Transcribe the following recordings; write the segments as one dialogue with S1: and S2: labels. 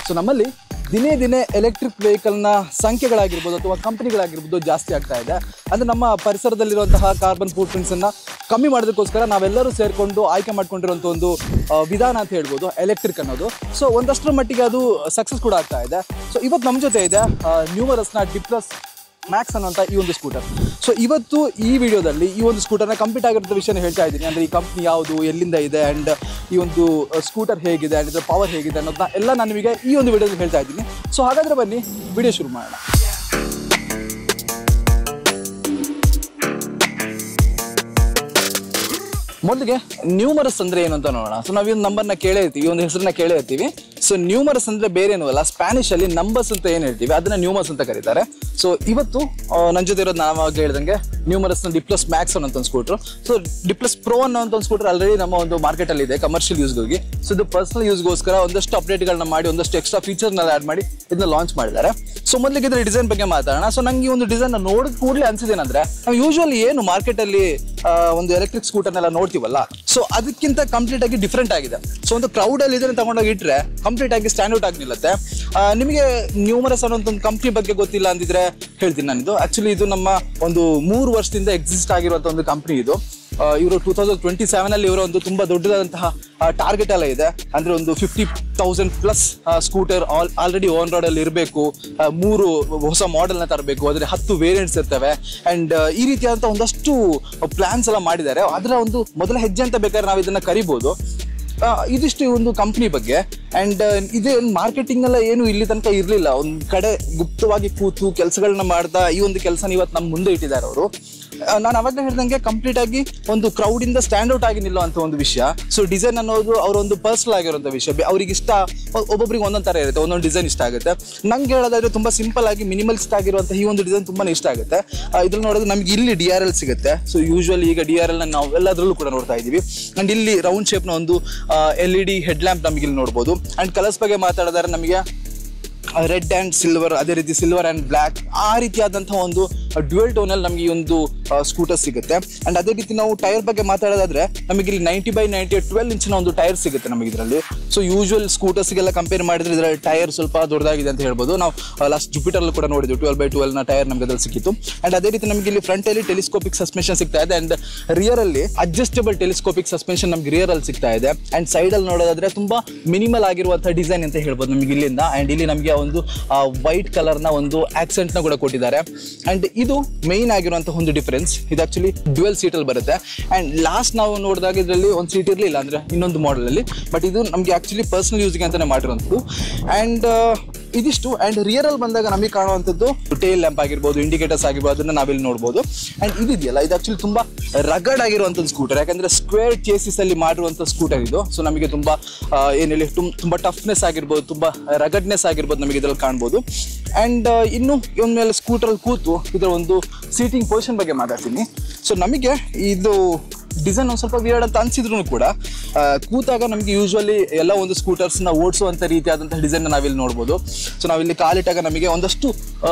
S1: So ನಮ್ಮಲ್ಲಿ ದಿನೇ ದಿನೇ ಎಲೆಕ್ಟ್ರಿಕ್ ವೆಹಿಕಲ್ನ ಸಂಖ್ಯೆಗಳಾಗಿರ್ಬೋದು ಅಥವಾ ಕಂಪನಿಗಳಾಗಿರ್ಬೋದು ಜಾಸ್ತಿ ಆಗ್ತಾ ಇದೆ. ಅಂದರೆ ನಮ್ಮ ಪರಿಸರದಲ್ಲಿರುವಂತಹ ಕಾರ್ಬನ್ ಫುಟ್ ಪ್ರಿಂಟ್ಸನ್ನು ಕಮ್ಮಿ ಮಾಡೋದಕ್ಕೋಸ್ಕರ ನಾವೆಲ್ಲರೂ ಸೇರಿಕೊಂಡು ಆಯ್ಕೆ ಮಾಡ್ಕೊಂಡಿರುವಂಥ ಒಂದು ವಿಧಾನ ಅಂತ ಹೇಳ್ಬೋದು ಎಲೆಕ್ಟ್ರಿಕ್ ಅನ್ನೋದು. ಸೊ ಒಂದಷ್ಟರ ಮಟ್ಟಿಗೆ ಅದು ಸಕ್ಸಸ್ ಕೂಡ ಆಗ್ತಾ ಇದೆ. ಸೊ ಇವತ್ತು ನಮ್ಮ ಜೊತೆ ಇದೆ ನ್ಯೂಮರಸ್ನ ಡಿಪ್ಲಸ್ ಮ್ಯಾಕ್ಸ್ ಅನ್ನೋಂಥ ಈ ಒಂದು ಸ್ಕೂಟರ್. ಸೊ ಇವತ್ತು ಈ ವಿಡಿಯೋದಲ್ಲಿ ಈ ಒಂದು ಸ್ಕೂಟರ್ನ ಕಂಪ್ಲೀಟ್ ಆಗಿರೋ ವಿಷಯನ ಹೇಳ್ತಾ ಇದ್ದೀನಿ. ಅಂದರೆ ಈ ಕಂಪ್ನಿ ಯಾವುದು, ಎಲ್ಲಿಂದ ಇದೆ, ಆ್ಯಂಡ್ ಈ ಒಂದು ಸ್ಕೂಟರ್ ಹೇಗಿದೆ, ಆ್ಯಂಡ್ ಇದರ ಪವರ್ ಹೇಗಿದೆ ಅನ್ನೋದನ್ನ ಎಲ್ಲ ನಾನು ನಿಮಗೆ ಈ ಒಂದು ವಿಡಿಯೋದಲ್ಲಿ ಹೇಳ್ತಾ ಇದ್ದೀನಿ. ಸೊ ಹಾಗಾದರೆ ಬನ್ನಿ ವಿಡಿಯೋ ಶುರು ಮಾಡೋಣ. ಮೊದಲಿಗೆ ನ್ಯೂಮರಸ್ ಅಂದರೆ ಏನು ಅಂತ ನೋಡೋಣ. ಸೊ ನಾವು ಈ ಒಂದು ನಂಬರ್ನ ಕೇಳೇ ಇರ್ತೀವಿ, ಈ ಒಂದು ಹೆಸರನ್ನ ಕೇಳೇ ಇರ್ತೀವಿ. ಸೊ ನ್ಯೂಮರಸ್ ಅಂದರೆ ಬೇರೆ ಏನೂ ಅಲ್ಲ, ಸ್ಪ್ಯಾನಿಷಲ್ಲಿ ನಂಬರ್ಸ್ ಅಂತ ಏನು ಹೇಳ್ತೀವಿ ಅದನ್ನ ನ್ಯೂಮರ್ಸ್ ಅಂತ ಕರೀತಾರೆ. ಸೊ ಇವತ್ತು ನನ್ನ ಜೊತೆ ಇರೋದು ನಾವು ಹೇಳ್ದಂಗೆ ನ್ಯೂಮರಸ್ನ ಡಿಪ್ಲಸ್ ಮ್ಯಾಕ್ಸ್ ಅನ್ನೋ ಒಂದು ಸ್ಕೂಟ್ರು. ಸೊ ಡಿಪ್ಲಸ್ ಪ್ರೋ ಅನ್ನೋ ಒಂದು ಸ್ಕೂಟರ್ ಆಲ್ರೆಡಿ ನಮ್ಮ ಒಂದು ಮಾರ್ಕೆಟಲ್ಲಿ ಇದೆ ಕಮರ್ಷಿಯಲ್ ಯೂಸ್ಗಾಗಿ. ಸೊ ಇದು ಪರ್ಸನಲ್ ಯೂಸ್ಗೋಸ್ಕರ ಒಂದಷ್ಟು ಅಪ್ಡೇಟ್ಗಳನ್ನ ಮಾಡಿ ಒಂದಷ್ಟು ಎಕ್ಸ್ಟ್ರಾ ಫೀಚರ್ನ ಆ್ಯಡ್ ಮಾಡಿ ಇದನ್ನ ಲಾಂಚ್ ಮಾಡಿದ್ದಾರೆ. ಸೊ ಮೊದಲಿಗೆ ಇದರ ಡಿಸೈನ್ ಬಗ್ಗೆ ಮಾತಾಡೋಣ. ಸೊ ನಂಗೆ ಈ ಒಂದು ಡಿಸೈನ್ ನೋಡಿದ ಕೂಡಲೇ ಅನ್ಸಿದೇನಂದ್ರೆ, ನಾವು ಯೂಶುವಲಿ ಏನು ಮಾರ್ಕೆಟಲ್ಲಿ ಒಂದು ಎಲೆಕ್ಟ್ರಿಕ್ ಸ್ಕೂಟರ್ನೆಲ್ಲ ನೋಡ್ತೀವಲ್ಲ, ಸೊ ಅದಕ್ಕಿಂತ ಕಂಪ್ಲೀಟ್ ಆಗಿ ಡಿಫ್ರೆಂಟ್ ಆಗಿದೆ. ಸೊ ಒಂದು ಕ್ರೌಡಲ್ಲಿ ಇದನ್ನು ತಗೊಂಡೋಗಿ ಇಟ್ಟರೆ ಕಂಪ್ಲೀಟ್ ಆಗಿ ಸ್ಟ್ಯಾಂಡ್ ಔಟ್ ಆಗಿ ನಿಲ್ಲುತ್ತೆ. ನಿಮಗೆ ನ್ಯೂಮರಸ್ ಅನ್ನೋ ಒಂದು ಕಂಪ್ನಿ ಬಗ್ಗೆ ಗೊತ್ತಿಲ್ಲ ಅಂದಿದ್ರೆ ಹೇಳ್ತೀನಿ ನಾನಿದು. ಆಕ್ಚುಲಿ ಇದು ನಮ್ಮ ಒಂದು 3 ವರ್ಷದಿಂದ ಎಕ್ಸಿಸ್ಟ್ ಆಗಿರುವಂಥ ಒಂದು ಕಂಪ್ನಿ ಇದು. ಇವರು 2027 ಇವರ ಒಂದು ತುಂಬಾ ದೊಡ್ಡದಾದಂತಹ ಟಾರ್ಗೆಟ್ ಎಲ್ಲ ಇದೆ. ಅಂದ್ರೆ ಒಂದು 50,000+ ಸ್ಕೂಟರ್ ಆಲ್ರೆಡಿ ಆನ್ ರೋಡ್ ಅಲ್ಲಿ ಇರಬೇಕು, 3 ಹೊಸ ಮಾಡೆಲ್ನ ತರಬೇಕು, ಅದ್ರ 10 ವೇರಿಯಂಟ್ಸ್ ಇರ್ತವೆ. ಅಂಡ್ ಈ ರೀತಿಯಾದಂತಹ ಒಂದಷ್ಟು ಪ್ಲಾನ್ಸ್ ಎಲ್ಲ ಮಾಡಿದ್ದಾರೆ. ಅದರ ಒಂದು ಮೊದಲ ಹೆಜ್ಜೆ ಅಂತ ಬೇಕಾದ್ರೆ ನಾವು ಇದನ್ನ ಕರಿಬಹುದು. ಇದಿಷ್ಟು ಒಂದು ಕಂಪ್ನಿ ಬಗ್ಗೆ. ಅಂಡ್ ಇದೇ ಮಾರ್ಕೆಟಿಂಗ್ ಎಲ್ಲ ಏನು ಇಲ್ಲಿ ತನಕ ಇರಲಿಲ್ಲ. ಒಂದು ಕಡೆ ಗುಪ್ತವಾಗಿ ಕೂತು ಕೆಲಸಗಳನ್ನ ಮಾಡ್ತಾ ಈ ಒಂದು ಕೆಲಸ ಇವತ್ತು ನಮ್ಮ ಮುಂದೆ ಇಟ್ಟಿದ್ದಾರೆ ಅವರು. ನಾನು ಅವಾಗಲೇ ಹೇಳ್ದಂಗೆ ಕಂಪ್ಲೀಟ್ ಆಗಿ ಒಂದು ಕ್ರೌಡ್ ಇಂದ ಸ್ಟ್ಯಾಂಡ್ ಔಟ್ ಆಗಿ ನಿಲ್ಲುವಂತ ಒಂದು ವಿಷಯ. ಸೊ ಡಿಸೈನ್ ಅನ್ನೋದು ಅವರ ಒಂದು ಪರ್ಸನಲ್ ಆಗಿರುವಂತ ವಿಷಯ. ಅವ್ರಿಗೆ ಇಷ್ಟ, ಒಬ್ಬೊಬ್ರಿಗೆ ಒಂದೊಂದು ತರ ಇರುತ್ತೆ, ಒಂದೊಂದು ಡಿಸೈನ್ ಇಷ್ಟ ಆಗುತ್ತೆ. ನಂಗೆ ಹೇಳೋದಾದ್ರೆ ತುಂಬಾ ಸಿಂಪಲ್ ಆಗಿ ಮಿನಿಮಲಿಸ್ಟ್ ಆಗಿರುವಂತ ಈ ಒಂದು ಡಿಸೈನ್ ತುಂಬಾನೇ ಇಷ್ಟ ಆಗುತ್ತೆ. ಇದ್ರಲ್ಲಿ ನೋಡೋದು ನಮ್ಗೆ ಇಲ್ಲಿ DRL ಸಿಗುತ್ತೆ. ಸೊ ಯೂಶುವಲಿ ಈಗ DRL ನಾವು ಎಲ್ಲದರಲ್ಲೂ ಕೂಡ ನೋಡ್ತಾ ಇದೀವಿ. ಅಂಡ್ ಇಲ್ಲಿ ರೌಂಡ್ ಶೇಪ್ ನ ಒಂದು LED ಹೆಡ್ ಲ್ಯಾಂಪ್ ನಮಗೆ ಇಲ್ಲಿ ನೋಡ್ಬೋದು. ಅಂಡ್ ಕಲರ್ಸ್ ಬಗ್ಗೆ ಮಾತಾಡಿದ್ರೆ ನಮಗೆ ರೆಡ್ ಆ್ಯಂಡ್ ಸಿಲ್ವರ್, ಅದೇ ರೀತಿ ಸಿಲ್ವರ್ ಆ್ಯಂಡ್ ಬ್ಲ್ಯಾಕ್, ಆ ರೀತಿಯಾದಂತಹ ಒಂದು ಡ್ಯುಯಲ್ ಟೋನಲ್ಲಿ ನಮಗೆ ಈ ಒಂದು ಸ್ಕೂಟರ್ ಸಿಗುತ್ತೆ. ಅಂಡ್ ಅದೇ ರೀತಿ ನಾವು ಟೈರ್ ಬಗ್ಗೆ ಮಾತಾಡೋದಾದ್ರೆ ನಮಗೆ ಇಲ್ಲಿ 90/90 12 ಇಂಚಿನ ಒಂದು ಟೈರ್ ಸಿಗುತ್ತೆ ನಮಗೆ ಇದರಲ್ಲಿ. ಸೊ ಯೂಶುವಲ್ ಸ್ಕೂಟರ್ಸ್ಗೆಲ್ಲ ಕಂಪೇರ್ ಮಾಡಿದ್ರೆ ಇದರ ಟೈರ್ ಸ್ವಲ್ಪ ದೊಡ್ಡದಾಗಿದೆ ಅಂತ ಹೇಳ್ಬೋದು. ನಾವು ಲಾಸ್ಟ್ ಜುಪಿಟರ್ ಕೂಡ ನೋಡಿದ್ವಿ 12/12 ಟೈರ್ ನಮಗೆ ಅದ್ರಲ್ಲಿ ಸಿಕ್ಕಿತ್ತು. ಅಂಡ್ ಅದೇ ರೀತಿ ನಮಗೆ ಇಲ್ಲಿ ಫ್ರಂಟ್ ಅಲ್ಲಿ ಟೆಲಿಸ್ಕೋಪಿಕ್ ಸಸ್ಪೆನ್ಷನ್ ಸಿಗ್ತಾ ಇದೆ. ಅಂಡ್ ರಿಯರ್ ಅಲ್ಲಿ ಅಡ್ಜಸ್ಟಬಲ್ ಟೆಲಿಸ್ಕೋಪಿಕ್ ಸಸ್ಪೆನ್ಷನ್ ನಮ್ಗೆ ರಿಯರ್ ಅಲ್ಲಿ ಸಿಗ್ತಾ ಇದೆ. ಅಂಡ್ ಸೈಡ್ ಅಲ್ಲಿ ನೋಡೋದಾದ್ರೆ ತುಂಬಾ ಮಿನಿಮಲ್ ಆಗಿರುವಂತಹ ಡಿಸೈನ್ ಅಂತ ಹೇಳ್ಬೋದು ನಮಗೆ ಇಲ್ಲಿಂದ. ಅಂಡ್ ಇಲ್ಲಿ ನಮಗೆ ಒಂದು ವೈಟ್ ಕಲರ್ ನ ಒಂದು ಆಕ್ಸೆಂಟ್ ನ ಕೂಡ ಕೊಟ್ಟಿದ್ದಾರೆ. ಅಂಡ್ ಇದು ಮೈನ್ ಆಗಿರುವಂತಹ ಒಂದು ಡಿಫರೆನ್ಸ್. ಇದು ಆಕ್ಚುಲಿ ಡ್ಯುಯಲ್ ಸೀಟ್ ಅಲ್ಲಿ ಬರುತ್ತೆ. ಅಂಡ್ ಲಾಸ್ಟ್ ನಾವು ನೋಡಿದಾಗ ಇದರಲ್ಲಿ ಒಂದು ಸೀಟ್ ಇರಲಿಲ್ಲ, ಅಂದ್ರೆ ಇನ್ನೊಂದು ಮಾಡೆಲ್ ಅಲ್ಲಿ. ಬಟ್ ಇದು ನಮಗೆ ಆಕ್ಚುಲಿ ಪರ್ಸನಲ್ ಯೂಸ್ಗೆ ಅಂತಾನೆ ಮಾಡಿರುವಂಥದ್ದು. ಅಂಡ್ ಇದಿಷ್ಟು. ಅಂಡ್ ರಿಯರ್ ಅಲ್ಲಿ ಬಂದಾಗ ನಮಗೆ ಕಾಣುವಂಥದ್ದು ಟೇಲ್ ಲ್ಯಾಂಪ್ ಆಗಿರ್ಬೋದು, ಇಂಡಿಕೇಟರ್ಸ್ ಆಗಿರ್ಬೋದು, ಅದನ್ನ ನಾವಿಲ್ಲಿ ನೋಡ್ಬೋದು. ಅಂಡ್ ಇದಿದೆಯಲ್ಲ, ಇದು ಆಕ್ಚುಲಿ ತುಂಬಾ ರಗಡ್ ಆಗಿರುವಂಥದ್ದು ಸ್ಕೂಟರ್. ಯಾಕಂದ್ರೆ ಸ್ಕ್ವೇರ್ ಚೇಸಿಸ್ ಅಲ್ಲಿ ಮಾಡಿರುವಂಥ ಸ್ಕೂಟರ್ ಇದು. ಸೊ ನಮಗೆ ತುಂಬಾ ಏನ್ ಹೇಳಿ ತುಂಬಾ ಟಫ್ನೆಸ್ ಆಗಿರ್ಬೋದು, ತುಂಬಾ ರಗಡ್ನೆಸ್ ಆಗಿರ್ಬೋದು ನಮಗೆ ಇದರಲ್ಲಿ ಕಾಣ್ಬೋದು. ಅಂಡ್ ಇನ್ನು ಇವ್ನ ಮೇಲೆ ಸ್ಕೂಟರ್ ಅಲ್ಲಿ ಕೂತು ಇದರ ಒಂದು ಸೀಟಿಂಗ್ ಪೊಸಿಷನ್ ಬಗ್ಗೆ ಮಾತಾಡ್ತೀನಿ. ಸೊ ನಮಗೆ ಇದು ಡಿಸೈನ್ ಒಂದು ಸ್ವಲ್ಪ ವಿಯರ್ಡ್ ಅಂತ ಅನ್ಸಿದ್ರು ಕೂಡ ಕೂತಾಗ ನಮಗೆ ಯೂಶುವಲಿ ಎಲ್ಲ ಒಂದು ಸ್ಕೂಟರ್ಸ್ನ ಓಡಿಸುವಂಥ ರೀತಿಯಾದಂತಹ ಡಿಸೈನ್ ನಾವಿಲ್ಲಿ ನೋಡ್ಬೋದು. ಸೊ ನಾವಿಲ್ಲಿ ಕಾಲಿಟ್ಟಾಗ ನಮಗೆ ಒಂದಷ್ಟು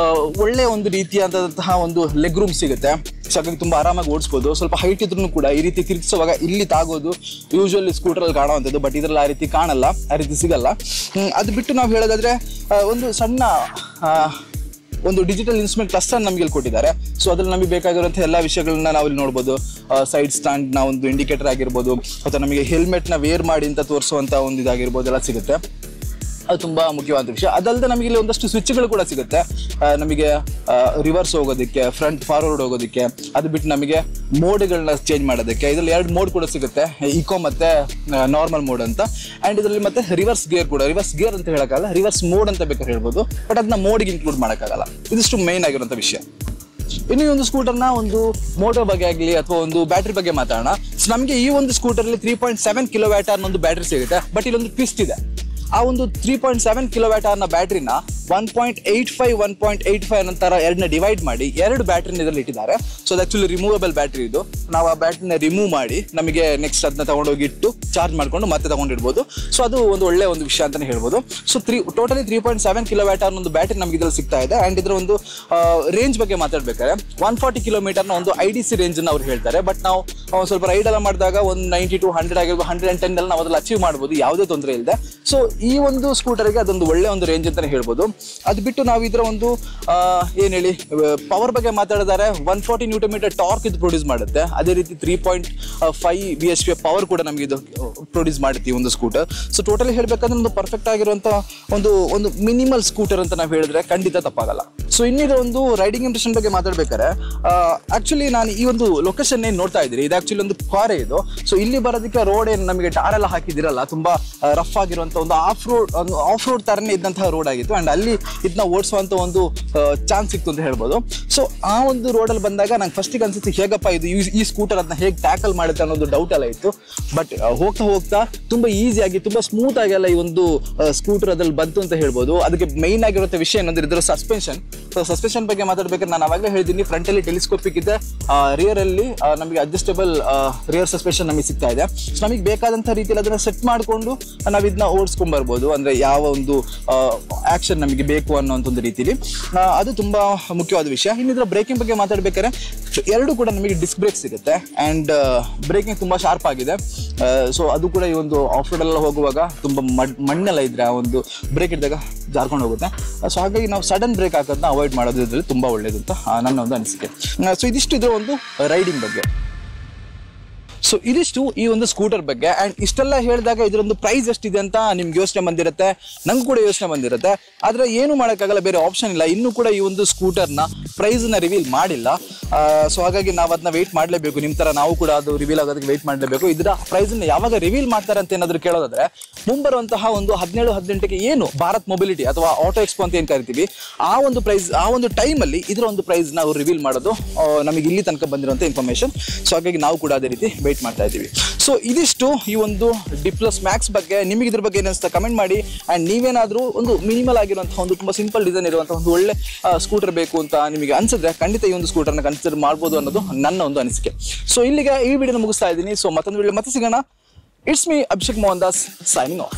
S1: ಒಳ್ಳೆ ಒಂದು ರೀತಿಯಾದಂತಹ ಒಂದು ಲೆಗ್ ರೂಮ್ ಸಿಗುತ್ತೆ. ಸೊ ಹಾಗಾಗಿ ತುಂಬ ಆರಾಮಾಗಿ ಓಡಿಸ್ಬೋದು. ಸ್ವಲ್ಪ ಹೈಟ್ ಇದ್ರೂ ಕೂಡ ಈ ರೀತಿ ತಿರುಗಿಸುವಾಗ ಇಲ್ಲಿ ತಾಗೋದು ಯೂಶುವಲಿ ಸ್ಕೂಟರಲ್ಲಿ ಕಾಣುವಂಥದ್ದು. ಬಟ್ ಇದರಲ್ಲಿ ಆ ರೀತಿ ಕಾಣಲ್ಲ, ಆ ರೀತಿ ಸಿಗಲ್ಲ. ಅದು ಬಿಟ್ಟು ನಾವು ಹೇಳೋದಾದ್ರೆ ಒಂದು ಸಣ್ಣ ಒಂದು ಡಿಜಿಟಲ್ ಇನ್ಸ್ಟ್ರೂಮೆಂಟ್ ಕ್ಲಸ್ಟರ್ ನಮಗೆ ಇಲ್ಲಿ ಕೊಟ್ಟಿದ್ದಾರೆ. ಸೊ ಅದ್ರಲ್ಲಿ ನಮಗೆ ಬೇಕಾಗಿರುವಂಥ ಎಲ್ಲ ವಿಷಯಗಳನ್ನ ನಾವು ಇಲ್ಲಿ ನೋಡ್ಬೋದು. ಸೈಡ್ ಸ್ಟ್ಯಾಂಡ್ ನ ಒಂದು ಇಂಡಿಕೇಟರ್ ಆಗಿರ್ಬೋದು, ಅಥವಾ ನಮಗೆ ಹೆಲ್ಮೆಟ್ ನ ವೇರ್ ಮಾಡಿ ಅಂತ ತೋರಿಸುವಂತ ಒಂದು ಇದಾಗಿರ್ಬೋದು, ಎಲ್ಲ ಸಿಗುತ್ತೆ. ಅದು ತುಂಬಾ ಮುಖ್ಯವಾದ ವಿಷಯ. ಅದಲ್ಲದೆ ನಮಗೆ ಇಲ್ಲಿ ಒಂದಷ್ಟು ಸ್ವಿಚ್ಗಳು ಕೂಡ ಸಿಗುತ್ತೆ. ನಮಗೆ ರಿವರ್ಸ್ ಹೋಗೋದಕ್ಕೆ, ಫ್ರಂಟ್ ಫಾರ್ವರ್ಡ್ ಹೋಗೋದಕ್ಕೆ, ಅದು ಬಿಟ್ಟು ನಮಗೆ ಮೋಡ್ಗಳನ್ನ ಚೇಂಜ್ ಮಾಡೋದಕ್ಕೆ ಇದರಲ್ಲಿ 2 ಮೋಡ್ ಕೂಡ ಸಿಗುತ್ತೆ, ಇಕೋ ಮತ್ತೆ ನಾರ್ಮಲ್ ಮೋಡ್ ಅಂತ. ಅಂಡ್ ಇದರಲ್ಲಿ ಮತ್ತೆ ರಿವರ್ಸ್ ಗೇರ್ ಕೂಡ, ರಿವರ್ಸ್ ಗೇರ್ ಅಂತ ಹೇಳಕ್ಕಾಗಲ್ಲ, ರಿವರ್ಸ್ ಮೋಡ್ ಅಂತ ಬೇಕಾದ್ರೆ ಹೇಳ್ಬೋದು. ಬಟ್ ಅದನ್ನ ಮೋಡ್ಗೆ ಇನ್ಕ್ಲೂಡ್ ಮಾಡೋಕ್ಕಾಗಲ್ಲ. ಇದಿಷ್ಟು ಮೈನ್ ಆಗಿರುವಂಥ ವಿಷಯ. ಇನ್ನು ಈ ಒಂದು ಸ್ಕೂಟರ್ನ ಒಂದು ಮೋಟರ್ ಬಗ್ಗೆ ಆಗಲಿ ಅಥವಾ ಒಂದು ಬ್ಯಾಟ್ರಿ ಬಗ್ಗೆ ಮಾತಾಡೋಣ. ಸೊ ನಮಗೆ ಈ ಒಂದು ಸ್ಕೂಟರ್ಲಿ 3.7 kWh ಒಂದು ಬ್ಯಾಟ್ರಿ ಸಿಗುತ್ತೆ. ಬಟ್ ಇಲ್ಲೊಂದು ಟ್ವಿಸ್ಟ್ ಇದೆ. ಆ ಒಂದು 3.7 kWh ಬ್ಯಾಟ್ರಿನ 1.85 ನಂತರ ಎರಡನ್ನ ಡಿವೈಡ್ ಮಾಡಿ 2 ಬ್ಯಾಟ್ರಿನ ಇದರಲ್ಲಿ ಇಟ್ಟಿದ್ದಾರೆ. ಸೊ ಅದು ಆಕ್ಚುಲಿ ರಿಮೂವಬಲ್ ಬ್ಯಾಟ್ರಿ ಇದು. ನಾವು ಆ ಬ್ಯಾಟ್ರಿನ ರಿಮೂವ್ ಮಾಡಿ ನಮಗೆ ನೆಕ್ಸ್ಟ್ ಅದನ್ನ ತಗೊಂಡೋಗಿ ಇಟ್ಟು ಚಾರ್ಜ್ ಮಾಡ್ಕೊಂಡು ಮತ್ತೆ ತಗೊಂಡಿರ್ಬೋದು. ಸೊ ಅದು ಒಂದು ಒಳ್ಳೆ ಒಂದು ವಿಷಯ ಅಂತಾನೆ ಹೇಳ್ಬೋದು. ಸೊ ಟೋಟಲಿ 3.7 kWh ಒಂದು ಬ್ಯಾಟ್ರಿ ನಮಗೆ ಇದ್ರಲ್ಲಿ ಸಿಗ್ತಾ ಇದೆ. ಅಂಡ್ ಇದರ ಒಂದು ರೇಂಜ್ ಬಗ್ಗೆ ಮಾತಾಡ್ಬೇಕಾದ್ರೆ 140 ಕಿಲೋಮೀಟರ್ನ ಒಂದು IDC ರೇಂಜ್ ಅವ್ರು ಹೇಳ್ತಾರೆ. ಬಟ್ ನಾವು ಸ್ವಲ್ಪ ರೈಡ್ ಎಲ್ಲ ಮಾಡಿದಾಗ ಒಂದು 90 to 100 ಆಗಿರ್ಬೋದು, 110 ನಾವು ಅದ್ರಲ್ಲಿ ಅಚೀವ್ ಮಾಡ್ಬೋದು ಯಾವುದೇ ತೊಂದರೆ ಇಲ್ಲದೆ. ಸೊ ಈ ಒಂದು ಸ್ಕೂಟರ್ಗೆ ಅದೊಂದು ಒಳ್ಳೆ ಒಂದು ರೇಂಜ್ ಅಂತಾನೆ ಹೇಳ್ಬೋದು. ಅದು ಬಿಟ್ಟು ನಾವು ಇದರ ಒಂದು ಏನ್ ಹೇಳಿ ಪವರ್ ಬಗ್ಗೆ ಮಾತಾಡಿದರೆ 140 ನ್ಯೂಟನ್ ಮೀಟರ್ ಟಾರ್ಕ್ ಇದು ಪ್ರೊಡ್ಯೂಸ್ ಮಾಡುತ್ತೆ. ಅದೇ ರೀತಿ 3.5 BHP ಪವರ್ ಕೂಡ ನಮಗೆ ಇದು ಪ್ರೊಡ್ಯೂಸ್ ಮಾಡುತ್ತೆ ಈ ಒಂದು ಸ್ಕೂಟರ್. ಸೊ ಟೋಟಲಿ ಹೇಳ್ಬೇಕಂದ್ರೆ ಒಂದು ಪರ್ಫೆಕ್ಟ್ ಆಗಿರುವಂತ ಒಂದು ಮಿನಿಮಲ್ ಸ್ಕೂಟರ್ ಅಂತ ನಾವು ಹೇಳಿದ್ರೆ ಖಂಡಿತ ತಪ್ಪಾಗಲ್ಲ. ಸೊ ಇನ್ನಿದ ಒಂದು ರೈಡಿಂಗ್ ಇಂಪ್ರೆಷನ್ ಬಗ್ಗೆ ಮಾತಾಡ್ಬೇಕಾದ್ರೆ ಆಕ್ಚುಲಿ ನಾನು ಈ ಒಂದು ಲೊಕೇಶನ್ ಏನ್ ನೋಡ್ತಾ ಇದ್ದೀರಿ ಇದು ಆಕ್ಚುಲಿ ಒಂದು ಕ್ವಾರೆ ಇದು. ಸೊ ಇಲ್ಲಿ ಬರೋದಕ್ಕೆ ರೋಡ್ ಏನು ನಮಗೆ ಟಾರ್ ಎಲ್ಲ ಹಾಕಿದಿರಲ್ಲ, ತುಂಬಾ ರಫ್ ಆಗಿರುವಂತ ಒಂದು ಆಫ್ ರೋಡ್ ತರನೇ ಇದ್ದಂತಹ ರೋಡ್ ಆಗಿತ್ತು. ಅಂಡ್ ಅಲ್ಲಿ ಇದನ್ನ ಓಡಿಸುವಂತ ಒಂದು ಚಾನ್ಸ್ ಸಿಕ್ತು ಅಂತ ಹೇಳ್ಬೋದು. ಸೊ ಆ ಒಂದು ರೋಡಲ್ಲಿ ಬಂದಾಗ ನಂಗೆ ಫಸ್ಟಿಗೆ ಅನ್ಸುತ್ತೆ ಹೇಗಪ್ಪ ಇದು ಈ ಸ್ಕೂಟರ್ ಅದನ್ನ ಹೇಗೆ ಟ್ಯಾಕಲ್ ಮಾಡುತ್ತೆ ಅನ್ನೋದು ಡೌಟ್ ಎಲ್ಲ ಇತ್ತು. ಬಟ್ ಹೋಗ್ತಾ ಹೋಗ್ತಾ ತುಂಬಾ ಈಸಿಯಾಗಿ ತುಂಬಾ ಸ್ಮೂತ್ ಆಗಿ ಎಲ್ಲ ಈ ಒಂದು ಸ್ಕೂಟರ್ ಅದ್ರಲ್ಲಿ ಬಂತು ಅಂತ ಹೇಳ್ಬೋದು. ಅದಕ್ಕೆ ಮೈನ್ ಆಗಿರೋ ವಿಷಯ ಏನಂದ್ರೆ ಇದರ ಸಸ್ಪೆನ್ಷನ್. ಸೊ ಸಸ್ಪೆನ್ಷನ್ ಬಗ್ಗೆ ಮಾತಾಡ್ಬೇಕಾದ್ರೆ ನಾನು ಅವಾಗಲೇ ಹೇಳಿದ್ದೀನಿ, ಫ್ರಂಟ್ ಅಲ್ಲಿ ಟೆಲಿಸ್ಕೋಪಿಕ್ ಇದೆ, ರಿಯರ್ ಅಲ್ಲಿ ನಮಗೆ ಅಡ್ಜಸ್ಟೇಬಲ್ ರಿಯರ್ ಸಸ್ಪೆನ್ಷನ್ ನಮಗೆ ಸಿಗ್ತಾ ಇದೆ. ಸೊ ನಮಗೆ ಬೇಕಾದಂತಹ ರೀತಿಯಲ್ಲಿ ಅದನ್ನ ಸೆಟ್ ಮಾಡಿಕೊಂಡು ನಾವು ಇದನ್ನ ಓಡಿಸ್ಕೊಂಡ್ ಬರ್ಬೋದು, ಅಂದ್ರೆ ಯಾವ ಒಂದು ಆಕ್ಷನ್ ನಮಗೆ ಬೇಕು ಅನ್ನೋಂಥ ಒಂದು ರೀತಿಲಿ. ಅದು ತುಂಬಾ ಮುಖ್ಯವಾದ ವಿಷಯ. ಇನ್ನಿದ್ರ ಬ್ರೇಕಿಂಗ್ ಬಗ್ಗೆ ಮಾತಾಡ್ಬೇಕಾದ್ರೆ ಎರಡು ಕೂಡ ನಮಗೆ ಡಿಸ್ಕ್ ಬ್ರೇಕ್ ಸಿಗುತ್ತೆ ಅಂಡ್ ಬ್ರೇಕಿಂಗ್ ತುಂಬಾ ಶಾರ್ಪ್ ಆಗಿದೆ. ಸೊ ಅದು ಕೂಡ ಈ ಒಂದು ಆಫ್ ರೋಡ್ ಎಲ್ಲ ಹೋಗುವಾಗ ತುಂಬಾ ಮಣ್ಣೆಲ್ಲ ಇದ್ರೆ ಆ ಒಂದು ಬ್ರೇಕ್ ಇದ್ದಾಗ ಜಾರ್ಕೊಂಡು ಹೋಗುತ್ತೆ. ಸೊ ಹಾಗಾಗಿ ನಾವು ಸಡನ್ ಬ್ರೇಕ್ ಹಾಕೋದನ್ನ ಅವಾಯ್ಡ್ ಮಾಡೋದು ಇದರಲ್ಲಿ ತುಂಬಾ ಒಳ್ಳೇದು ಅಂತ ನನ್ನ ಒಂದು ಅನಿಸಿಕೆ. ಸೊ ಇದಿಷ್ಟು ಇದ್ರ ಒಂದು ರೈಡಿಂಗ್ ಬಗ್ಗೆ. ಸೊ ಇದಿಷ್ಟು ಈ ಒಂದು ಸ್ಕೂಟರ್ ಬಗ್ಗೆ. ಅಂಡ್ ಇಷ್ಟೆಲ್ಲ ಹೇಳಿದಾಗ ಇದರೊಂದು ಪ್ರೈಸ್ ಎಷ್ಟಿದೆ ಅಂತ ನಿಮ್ಗೆ ಯೋಚನೆ ಬಂದಿರುತ್ತೆ, ನಂಗೆ ಕೂಡ ಯೋಚನೆ ಬಂದಿರುತ್ತೆ. ಆದ್ರೆ ಏನು ಮಾಡೋಕ್ಕಾಗಲ್ಲ, ಬೇರೆ ಆಪ್ಷನ್ ಇಲ್ಲ. ಇನ್ನೂ ಕೂಡ ಈ ಒಂದು ಸ್ಕೂಟರ್ನ ಪ್ರೈಸ್ನ ರಿವೀಲ್ ಮಾಡಿಲ್ಲ. ಸೊ ಹಾಗಾಗಿ ನಾವು ಅದನ್ನ ವೆಯ್ಟ್ ಮಾಡಲೇಬೇಕು. ನಿಮ್ಮ ತರ ನಾವು ಕೂಡ ಅದು ರಿವೀಲ್ ಆಗೋದಕ್ಕೆ ವೆಯ್ಟ್ ಮಾಡಲೇಬೇಕು. ಇದರ ಪ್ರೈಸ್ನ ಯಾವಾಗ ರಿವೀಲ್ ಮಾಡ್ತಾರೆ ಅಂತ ಏನಾದ್ರು ಕೇಳೋದಾದ್ರೆ ಮುಂಬರುವಂತಹ ಒಂದು 17-18ಕ್ಕೆ ಏನು ಭಾರತ್ ಮೊಬಿಲಿಟಿ ಅಥವಾ ಆಟೋ ಎಕ್ಸ್ಪೋ ಅಂತ ಏನ್ ಕರಿತೀವಿ ಆ ಒಂದು ಪ್ರೈಸ್, ಆ ಒಂದು ಟೈಮಲ್ಲಿ ಇದರ ಒಂದು ಪ್ರೈಸ್ ನಾವು ರಿವೀಲ್ ಮಾಡೋದು ನಮಗೆ ಇಲ್ಲಿ ತನಕ ಬಂದಿರುವಂತ ಇನ್ಫಾರ್ಮೇಶನ್. ಸೊ ಹಾಗಾಗಿ ನಾವು ಕೂಡ ಅದೇ ರೀತಿ ವೆಯ್ಟ್ ಮಾಡ್ತಾ ಇದ್ದೀವಿ. ಸೊ ಇದಿಷ್ಟು ಈ ಒಂದು ಡಿಪ್ಲಸ್ ಮ್ಯಾಕ್ಸ್ ಬಗ್ಗೆ. ನಿಮಗೆ ಇದ್ರ ಬಗ್ಗೆ ಏನಿಸ್ತಾ ಕಮೆಂಟ್ ಮಾಡಿ. ಅಂಡ್ ನೀವೇನಾದ್ರೂ ಒಂದು ಮಿನಿಮಲ್ ಆಗಿರುವಂತಹ ಒಂದು ತುಂಬಾ ಸಿಂಪಲ್ ಡಿಸೈನ್ ಇರುವಂತಹ ಒಂದು ಒಳ್ಳೆ ಸ್ಕೂಟರ್ ಬೇಕು ಅಂತ ನಿಮಗೆ ಅನ್ಸಿದ್ರೆ ಖಂಡಿತ ಈ ಒಂದು ಸ್ಕೂಟರ್ನ ಕನ್ಸಿಡರ್ ಮಾಡ್ಬೋದು ಅನ್ನೋದು ನನ್ನ ಒಂದು ಅನಿಸಿಕೆ. ಸೊ ಇಲ್ಲಿಗೆ ಈ ವಿಡಿಯೋನ ಮುಗಿಸ್ತಾ ಇದ್ದೀನಿ. ಸೊ ಮತ್ತೊಂದು ವಿಡಿಯೋ ಮತ್ತೆ ಸಿಗೋಣ. It's me Abhishek Mohan Das signing off.